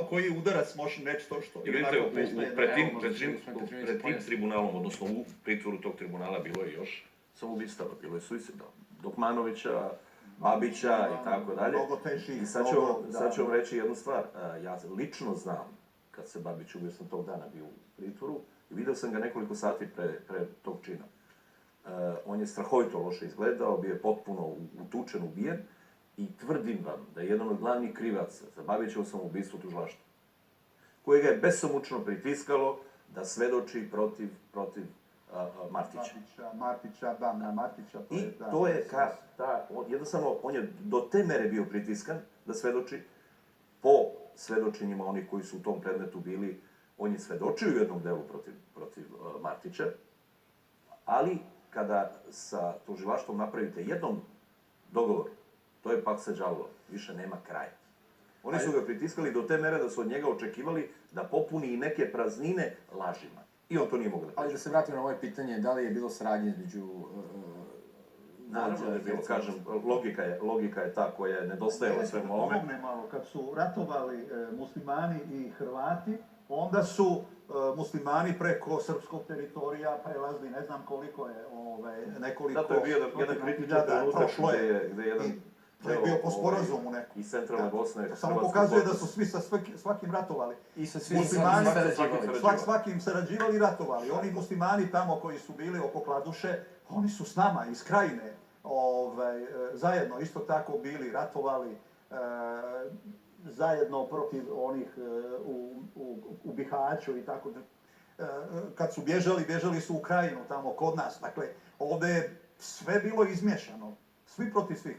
koji udarac može neći to što... I vidite, pred tim tribunalom, odnosno u pritvoru tog tribunala bilo je još samoubistava, bilo je suicida. Dokmanovića, Babića i tako dalje. I sad ću vam reći jednu stvar. Ja lično znam, kad se Babić ubio, sam tog dana bio u pritvoru i vidio sam ga nekoliko sati pre tog čina. On je strahovito loše izgledao, bio je potpuno utučen, ubijen i tvrdim vam da je jedan od glavnih krivaca za Babićevo samoubistvo tužilaštvo, koje ga je besomučno pritiskalo da svedoči protiv Martića. I to je, jednostavno, on je do te mere bio pritiskan da svedoči po svedočenjima onih koji su u tom predmetu bili. On je svedočio u jednom delu protiv Martića, ali kada sa tužilaštvom napravite jednom dogovor, to je pak se đavolo, više nema kraja. Oni su ga pritiskali do te mere da su od njega očekivali da popuni i neke praznine lažima. I on to nije mogao da pređe. Ali da se vratimo na ovo pitanje, da li je bilo saradnje između... Naravno da je bilo, kažem, logika je ta koja je nedostajala svemu ovome. Pomogne malo, kad su ratovali muslimani i Hrvati, onda su muslimani preko srpskog teritorija prelazili, ne znam koliko je, nekoliko... Zato je bio jedan kritičan trenutak gde je jedan... To je bio po sporazumu neko. I centralna Bosna je... Samo pokazuje da su svi sa svakim ratovali. I sa svim svakim sarađivali i ratovali. Oni muslimani tamo koji su bili oko Kladuše, oni su s nama iz Krajine zajedno isto tako bili, ratovali zajedno protiv onih u Bihaću i tako. Kad su bježali su u Krajinu tamo kod nas. Dakle, ovdje je sve bilo izmješano. Svi protiv svih.